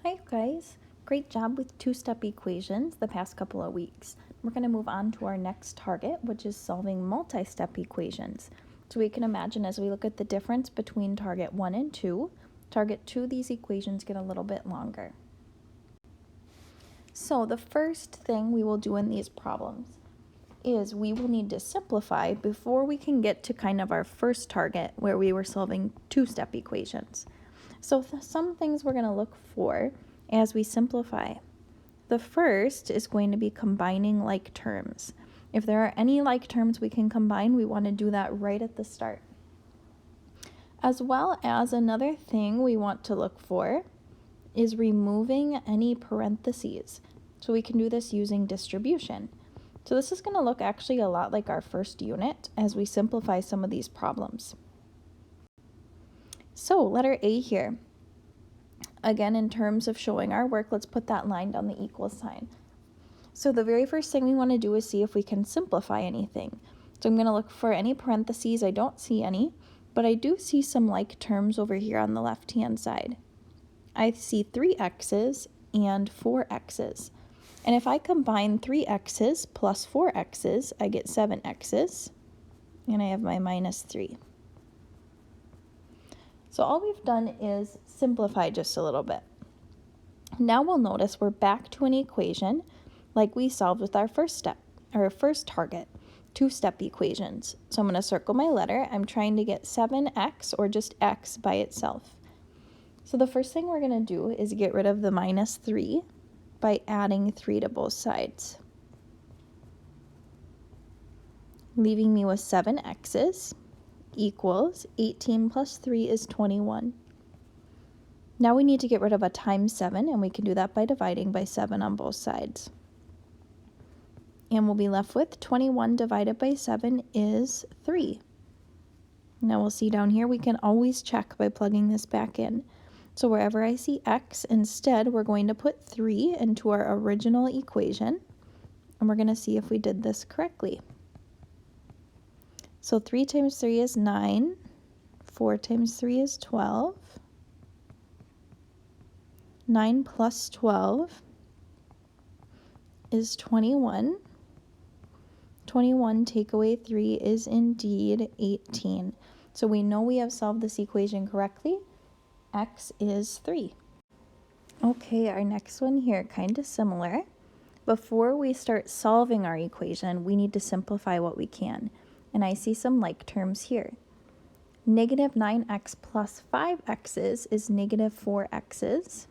Hi guys, great job with two-step equations the past couple of weeks. We're going to move on to our next target, which is solving multi-step equations. So we can imagine as we look at the difference between target 1 and 2, target 2, these equations get a little bit longer. So the first thing we will do in these problems is we will need to simplify before we can get to kind of our first target where we were solving two-step equations. So some things we're going to look for as we simplify. The first is going to be combining like terms. If there are any like terms we can combine, we want to do that right at the start. As well as another thing we want to look for is removing any parentheses. So we can do this using distribution. So this is going to look actually a lot like our first unit as we simplify some of these problems. So letter A here. Again, in terms of showing our work, let's put that line down the equal sign. So the very first thing we want to do is see if we can simplify anything. So I'm going to look for any parentheses. I don't see any, but I do see some like terms over here on the left-hand side. I see 3x's and 4x's. And if I combine 3x's plus 4x's, I get 7x's, and I have my minus 3. So all we've done is simplify just a little bit. Now we'll notice we're back to an equation like we solved with our first step, or first target, two-step equations. So I'm going to circle my letter. I'm trying to get 7x, or just x by itself. So the first thing we're going to do is get rid of the minus 3 by adding 3 to both sides, leaving me with 7x's equals 18 plus 3 is 21. Now we need to get rid of a times 7, and we can do that by dividing by 7 on both sides. And we'll be left with 21 divided by 7 is 3. Now we'll see down here we can always check by plugging this back in. So wherever I see x, instead we're going to put 3 into our original equation, and we're going to see if we did this correctly. So 3 times 3 is 9, 4 times 3 is 12, 9 plus 12 is 21, 21 take away 3 is indeed 18. So we know we have solved this equation correctly. X is 3. Okay, our next one here, kind of similar. Before we start solving our equation, we need to simplify what we can. And I see some like terms here. Negative 9x plus 5x's is negative 4x's.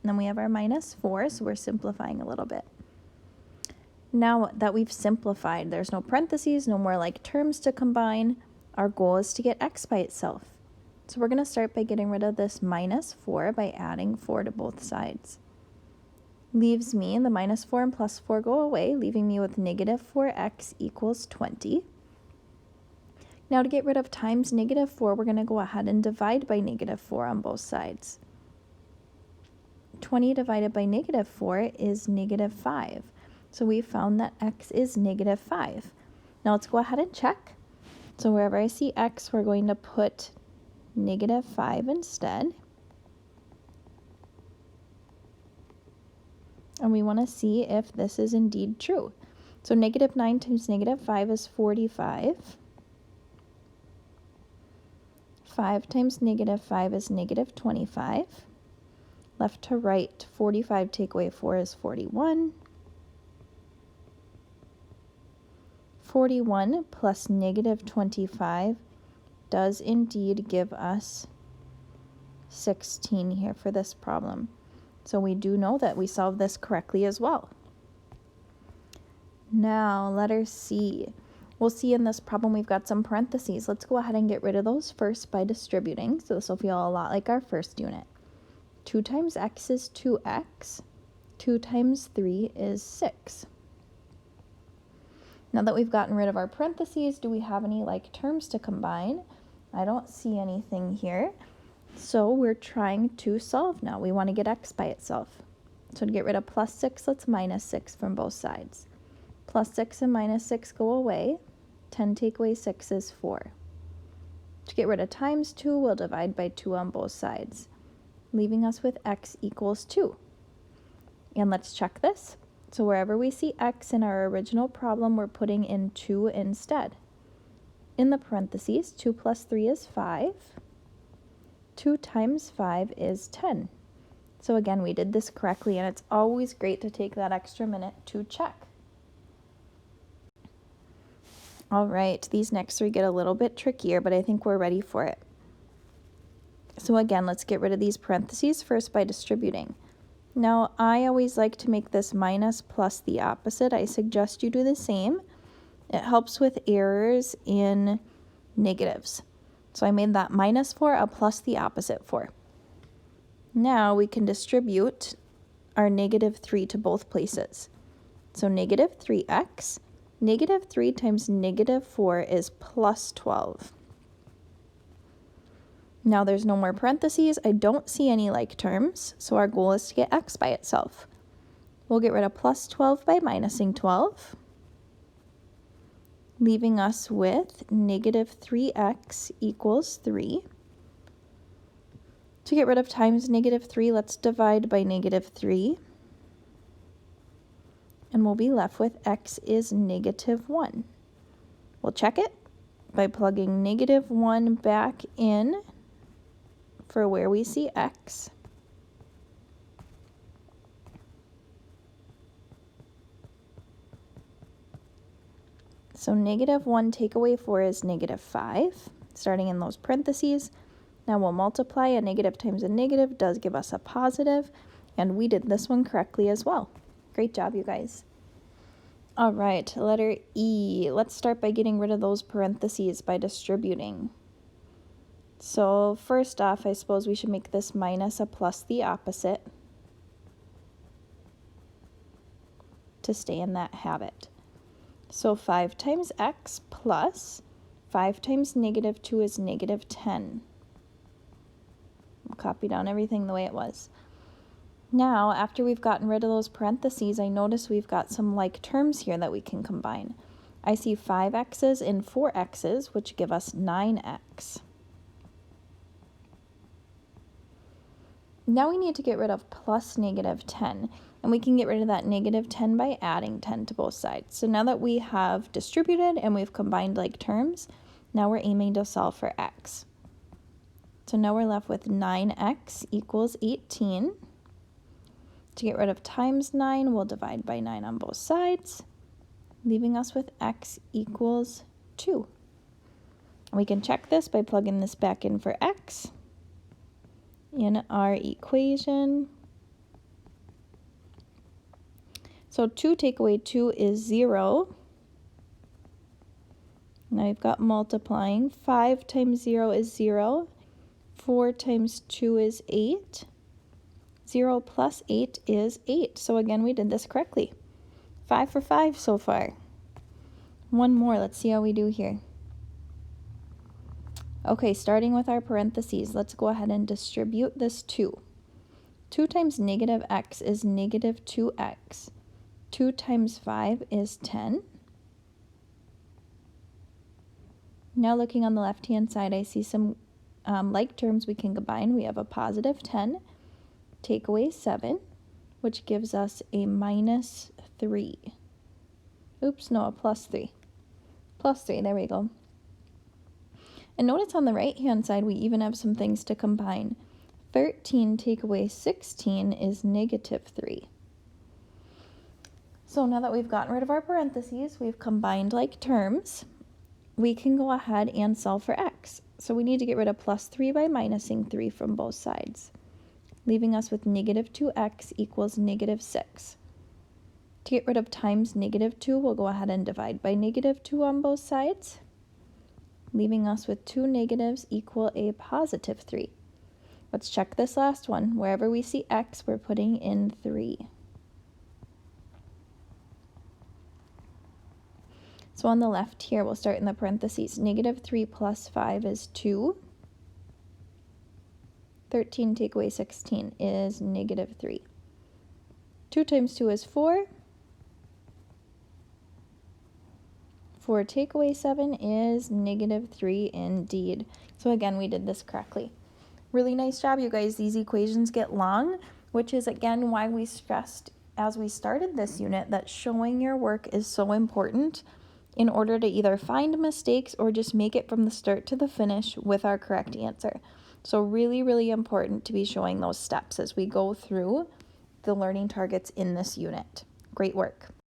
And then we have our minus 4, so we're simplifying a little bit. Now that we've simplified, there's no parentheses, no more like terms to combine. Our goal is to get x by itself. So we're going to start by getting rid of this minus 4 by adding 4 to both sides. Leaves me, the minus 4 and plus 4 go away, leaving me with negative 4x equals 20. Now to get rid of times negative 4, we're going to go ahead and divide by negative 4 on both sides. 20 divided by negative 4 is negative 5. So we found that x is negative 5. Now let's go ahead and check. So wherever I see x, we're going to put negative 5 instead. And we want to see if this is indeed true. So negative 9 times negative 5 is 45. 5 times negative 5 is negative 25. Left to right, 45 take away 4 is 41. 41 plus negative 25 does indeed give us 16 here for this problem. So we do know that we solved this correctly as well. Now, letter C. We'll see in this problem we've got some parentheses. Let's go ahead and get rid of those first by distributing. So this will feel a lot like our first unit. 2 times x is 2x. 2 times 3 is 6. Now that we've gotten rid of our parentheses, do we have any like terms to combine? I don't see anything here. So we're trying to solve now. We want to get x by itself. So to get rid of plus 6, let's minus 6 from both sides. Plus 6 and minus 6 go away. 10 take away 6 is 4. To get rid of times 2, we'll divide by 2 on both sides. leaving us with x equals 2. And let's check this. So wherever we see x in our original problem, we're putting in 2 instead. In the parentheses, 2 plus 3 is 5. 2 times 5 is 10. So again, we did this correctly, and it's always great to take that extra minute to check. All right, these next 3 get a little bit trickier, but I think we're ready for it. So again, let's get rid of these parentheses first by distributing. Now, I always like to make this minus plus the opposite. I suggest you do the same. It helps with errors in negatives. So I made that minus 4 a plus the opposite 4. Now we can distribute our negative 3 to both places. So negative 3x, negative 3 times negative 4 is plus 12. Now there's no more parentheses. I don't see any like terms, so our goal is to get x by itself. We'll get rid of plus 12 by minusing 12, leaving us with negative 3x equals 3. To get rid of times negative 3, let's divide by negative 3. And we'll be left with x is negative 1. We'll check it by plugging negative 1 back in for where we see x. So negative 1 take away 4 is negative 5, starting in those parentheses. Now we'll multiply. A negative times a negative does give us a positive, and we did this one correctly as well. Great job, you guys. All right, letter E. Let's start by getting rid of those parentheses by distributing. So first off, I suppose we should make this minus a plus the opposite to stay in that habit. So 5 times x plus 5 times negative 2 is negative 10. We'll copy down everything the way it was. Now, after we've gotten rid of those parentheses, I notice we've got some like terms here that we can combine. I see 5x's and 4x's, which give us 9x. Now we need to get rid of plus negative 10, and we can get rid of that negative 10 by adding 10 to both sides. So now that we have distributed and we've combined like terms, now we're aiming to solve for x. So now we're left with 9x equals 18. To get rid of times 9, we'll divide by 9 on both sides, leaving us with x equals 2. We can check this by plugging this back in for x in our equation. So 2 take away 2 is 0. Now we've got multiplying. 5 times 0 is 0. 4 times 2 is 8. 0 plus 8 is 8. So again, we did this correctly. 5 for 5 so far. One more. Let's see how we do here. Okay, starting with our parentheses, let's go ahead and distribute this 2. 2 times negative x is negative 2x. 2 times 5 is 10. Now looking on the left-hand side, I see some like terms we can combine. We have a positive 10, take away 7, which gives us a minus 3. Oops, no, a plus 3. Plus 3, there we go. And notice on the right-hand side, we even have some things to combine. 13 take away 16 is negative 3. So now that we've gotten rid of our parentheses, we've combined like terms, we can go ahead and solve for x. So we need to get rid of plus 3 by minusing 3 from both sides, leaving us with negative 2x equals negative 6. To get rid of times negative 2, we'll go ahead and divide by negative 2 on both sides, leaving us with 2 negatives equal a positive 3. Let's check this last one. Wherever we see x, we're putting in 3. So on the left here, we'll start in the parentheses. Negative 3 plus 5 is 2. 13 take away 16 is negative 3. 2 times 2 is 4. 4 take away 7 is negative 3 indeed. So again, we did this correctly. Really nice job, you guys. These equations get long, which is again why we stressed as we started this unit that showing your work is so important in order to either find mistakes or just make it from the start to the finish with our correct answer. So really, really important to be showing those steps as we go through the learning targets in this unit. Great work.